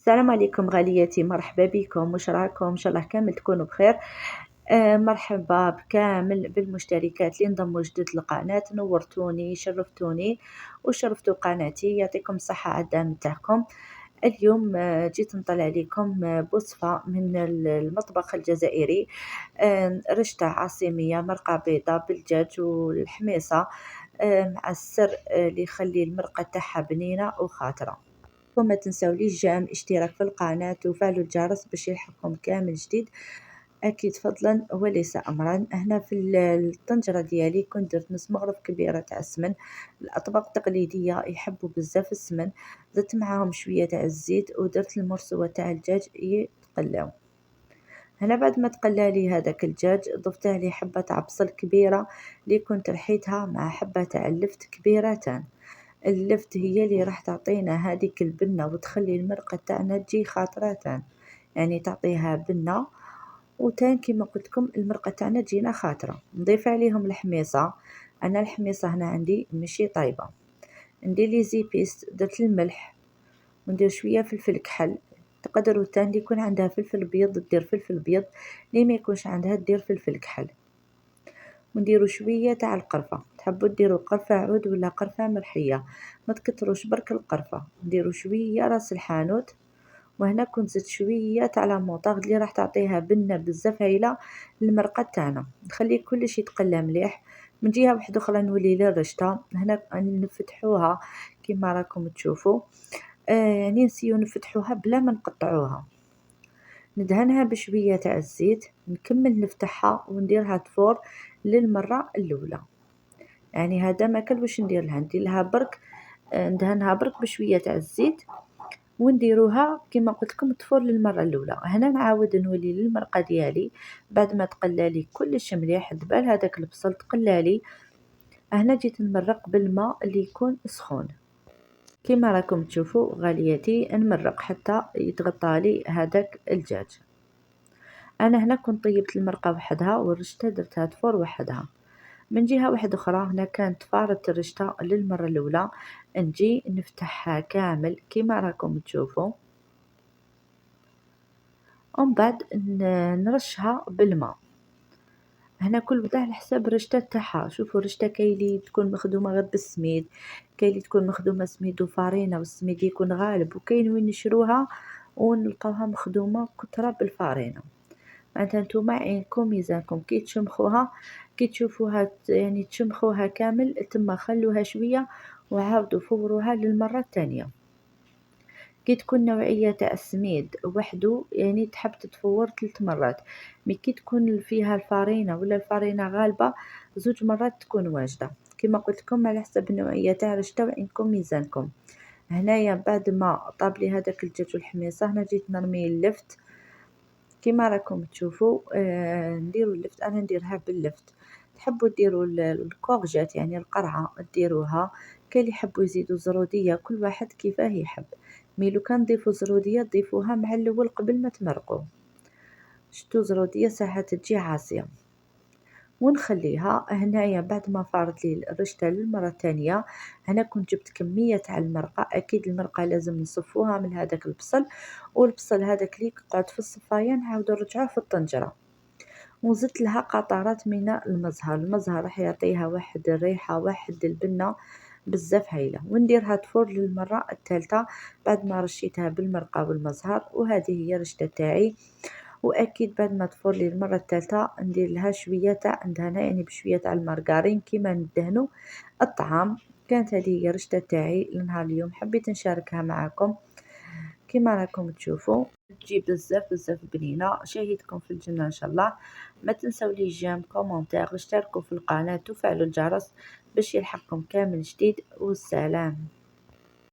السلام عليكم غالياتي، مرحبا بكم، واش راكم؟ ان شاء الله كامل تكونوا بخير. مرحبا بكامل بالمشتركات اللي انضموا جدد للقناة، نورتوني شرفتوني وشرفتوا قناتي، يعطيكم الصحة على الدعم تاعكم. اليوم جيت نطلع عليكم بوصفة من المطبخ الجزائري. رشتة عاصمية، مرقة بيضة بالدجاج والحميصة، مع السر اللي يخلي المرقة تاعها بنينة وخاطرة. وما تنساوليش اشتراك في القناة وفعلوا الجرس باش يلحقكم كامل جديد، اكيد فضلا وليس امرا. هنا في الطنجره ديالي كنت درت نص مغرف كبيره تاع السمن. الاطباق التقليديه يحبوا بزاف السمن، زدت معاهم شويه تاع الزيت ودرت المرسوه تاع الدجاج يتقلاو. هنا بعد ما تقلى لي هذاك الدجاج ضفت عليه حبه تاع بصل كبيره اللي كنت رحيتها مع حبه تاع اللفت كبيرتان. اللفت هي اللي راح تعطينا هذيك البنة وتخلي المرقة تاعنا تجي خاطرة، يعني تعطيها بنة وتان كما قلت لكم المرقة تاعنا تجينا خاطرة. نضيف عليهم الحميصة، انا الحميصة هنا عندي ماشي طايبة. ندير لي زيبيس، درت الملح وندير شوية فلفل كحل. تقدروا تان اللي يكون عندها فلفل بيض دير فلفل بيض، اللي ما يكونش عندها دير فلفل كحل. ونديرو شويه تاع القرفه، تحبوا ديروا قرفه عود ولا قرفه مرحيه، ما تكتروش برك القرفه. نديرو شويه راس الحانوت، وهنا كنت زدت شويه تاع لا موطارد اللي راح تعطيها بنه بزاف هايله للمرقه تاعنا. نخلي كلشي يتقلى مليح. من جهه واحده اخرى نولي للرشته، هنا نفتحوها كما راكم تشوفوا. يعني نسيو نفتحوها بلا ما نقطعوها. ندهنها بشوية تاع الزيت، نكمل نفتحها ونديرها تفور للمرة الأولى. يعني هذا ما كان واش ندير لها برك، ندهنها برك بشوية تاع الزيت ونديروها كما قلت لكم تفور للمرة الأولى. هنا نعاود نولي للمرقة ديالي بعد ما تقلالي كلش مليح، دبال هذاك البصل تقلالي. هنا جيت نمرق بالماء اللي يكون سخون كما راكم تشوفوا غالياتي، نمرق حتى يتغطى لي هذاك الدجاج. انا هنا كنت طيبت المرقه وحدها والرشته درتها تفور وحدها. من جهه واحده اخرى هنا كانت فارت الرشته للمره الاولى، نجي نفتحها كامل كما راكم تشوفوا، ومن بعد نرشها بالماء. هنا كل وحده على حساب الرشته تاعها. شوفوا الرشته كاين اللي تكون مخدومه غير بالسميد، كاين اللي تكون مخدومه سميد وفارينه والسميد يكون غالب، وكاين وين نشروها ونلقاوها مخدومه كتره بالفارينه. معناتها نتوما عينكم ميزانكم كي تشمخوها، كي تشوفوها يعني تشمخوها كامل تما خلوها شويه وعاودوا فوروها للمره الثانيه. كي تكون نوعيه تاع السميد وحده يعني تحب تتفور 3 مرات، مي كي تكون فيها الفارينه ولا الفارينه غالبه 2 مرات تكون واجده. كما قلت لكم على حسب النوعيه تاع رشته وعينكم ميزانكم. هنايا بعد ما طاب لي هذاك الدجاج والحميصه، هنا جيت نرمي اللفت كما راكم تشوفوا. نديروا اللفت، انا نديرها باللفت. تحبوا ديروا الكورجات يعني القرعه ديروها، كاين اللي يحبوا يزيدوا زروديه، كل واحد كيفاه يحب. مي لو كان تضيفوا زروديه تضيفوها مع الاول قبل ما تمرقوا. شتو زروديه ساعات تجي عاصيه. ونخليها هنايا بعد ما فارت لي الرشته للمره الثانيه. هنا كنت جبت كميه تاع المرقه، اكيد المرقه لازم نصفوها من هذاك البصل، والبصل هذاك اللي قعد في الصفايه نعاودو نرجعوه في الطنجره. وزدت لها قطرات من المزهر، المزهر راح يعطيها واحد الريحه واحد البنه بزاف هايله. ونديرها تفور للمره الثالثه بعد ما رشيتها بالمرقه والمزهر. وهذه هي رشته تاعي. واكيد بعد ما تفور لي المره الثالثه ندير لها شويه تاع ندهنها يعني بشويه تاع المارغرين كيما ندهنوا الطعام. كانت هذه هي رشته تاعي لنهار اليوم، حبيت نشاركها معكم. كما راكم تشوفوا تجي بزاف بزاف بنينه، شاهدكم في الجنه ان شاء الله. ما تنسوا لي جيم كومونتير، اشتركوا في القناه وفعلوا الجرس باش يلحقكم كامل جديد. والسلام.